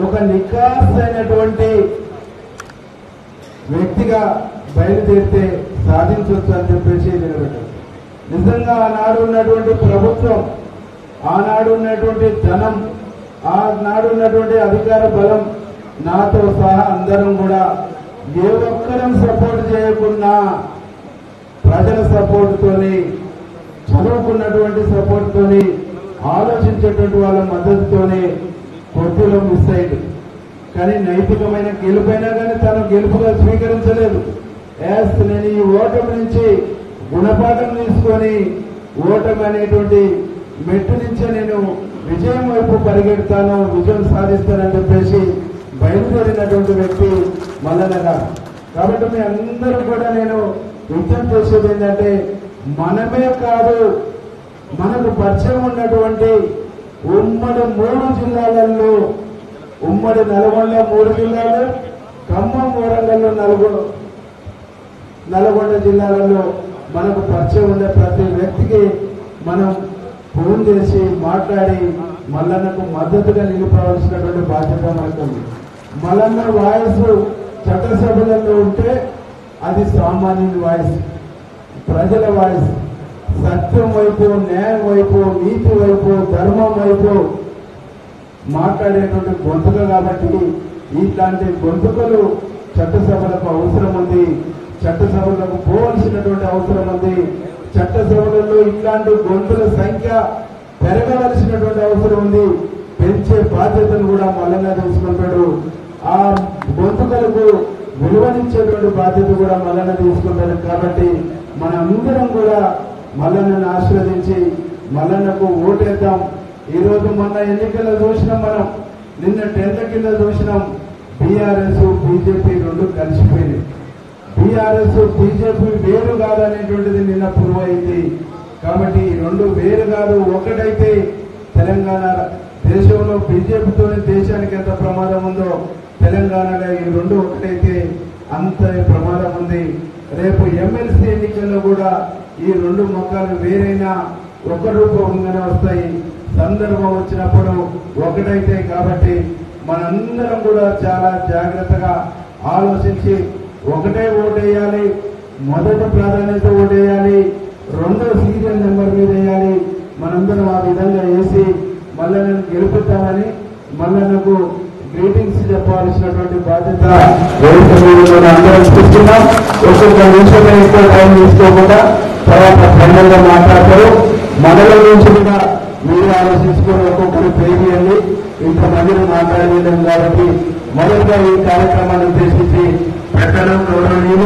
ఒక నికాస్ అయినటువంటి వ్యక్తిగా బయలుదేరితే సాధించవచ్చు అని చెప్పేసి నిలబెట్టారు. నిజంగా ఆనాడు ఉన్నటువంటి ప్రభుత్వం, ఆనాడు ఉన్నటువంటి ధనం, ఆనాడు ఉన్నటువంటి అధికార బలం, నాతో సహా అందరం కూడా ఏ ఒక్కరం సపోర్ట్ చేయకుండా ప్రజల సపోర్ట్ తోని, చదువుకున్నటువంటి సపోర్ట్ తోని, ఆలోచించేటువంటి వాళ్ళ మద్దతుతోనే కొద్దిలో మిస్ అయింది. కానీ నైతికమైన గెలుపైనా కానీ తను గెలుపుగా స్వీకరించలేదు. నేను ఈ ఓటమి నుంచి గుణపాఠం తీసుకొని ఓటమి అనేటువంటి మెట్టు నుంచే నేను విజయం వైపు పరిగెడతాను, విజయం సాధిస్తానని చెప్పేసి బయలుదేరినటువంటి వ్యక్తి మల్లన్న గారు. కాబట్టి మీ అందరూ కూడా నేను విజ్ఞప్తి చేసేది ఏంటంటే, మనమే కాదు, మనకు పరిచయం ఉన్నటువంటి ఉమ్మడి 3 జిల్లాలలో, ఉమ్మడి నల్గొండ 3 జిల్లాలు, ఖమ్మం, వరంగల్, నల్గొండ జిల్లాలలో మనకు పరిచయం ఉండే ప్రతి వ్యక్తికి మనం ఫోన్ చేసి మాట్లాడి మల్లన్నకు మద్దతుగా నిలిపవలసినటువంటి బాధ్యత మనకు. మల్లన్న వాయిస్ చట్టసభలలో ఉంటే అది సామాన్యుని వాయిస్, ప్రజల వాయిస్. సత్యం వైపు, న్యాయం వైపు, నీతి వైపు, ధర్మం వైపు మాట్లాడేటువంటి గొంతుక. కాబట్టి ఇట్లాంటి గొంతుకలు చట్టసభలకు అవసరం ఉంది, చట్టసభలకు పోవలసినటువంటి అవసరం ఉంది. చట్టసభలలో ఇట్లాంటి గొంతుల సంఖ్య పెరగవలసినటువంటి అవసరం ఉంది. పెంచే బాధ్యతను కూడా మల్లన్న తీసుకుంటాడు. ఆ గొంతుకలకు విలువనిచ్చేటువంటి బాధ్యత కూడా మల్లన్న తీసుకుంటాడు. కాబట్టి మనందరం కూడా మల్లన్నను ఆశీర్వదించి మల్లన్నకు ఓటేద్దాం. ఈరోజు మొన్న ఎన్నికల్లో చూసినాం, మనం నిన్న 10ల కింద చూసినాం, బీఆర్ఎస్ బీజేపీ 2 కలిసిపోయింది. బీఆర్ఎస్ బీజేపీ వేరు కాదనేటువంటిది నిన్న ప్రూవ్ అయింది. కాబట్టి ఈ 2 వేరు కాదు, ఒకటైతే తెలంగాణ దేశంలో బీజేపీతో దేశానికి ఎంత ప్రమాదం ఉందో తెలంగాణలో ఈ 2 ఒకటైతే అంత ప్రమాదం ఉంది. రేపు ఎమ్మెల్సీ ఎన్నికల్లో కూడా ఈ 2 మొక్కలు వేరైనా ఒక రూపంగానే వస్తాయి. సందర్భం వచ్చినప్పుడు ఒకటైతే. కాబట్టి మనందరం కూడా చాలా జాగ్రత్తగా ఆలోచించి ఒకటే ఓటేయాలి. మొదటి ప్రాధాన్యత ఓటేయాలి, 2వ సీరియల్ నెంబర్ మీద వేయాలి. మనందరం ఆ విధంగా వేసి మల్లన్నను గెలుపుతామని, మల్లన్నకు గ్రీటింగ్స్ చెప్పాల్సినటువంటి బాధ్యత అందరం చూస్తున్నాం. ఒక్కొక్క నిమిషమే ఎక్కువ టైం తీసుకోకుండా తర్వాత ఫైనల్ గా మాట్లాడతారు. మండలం నుంచి కూడా మీరు ఆలోచించుకొని ఒక్కొక్కరు పేరు ఇంతమందిని మాట్లాడలేము. కాబట్టి మొదటిగా ఈ కార్యక్రమాన్ని ఉద్దేశించి పెట్టడం గౌరవనీయులు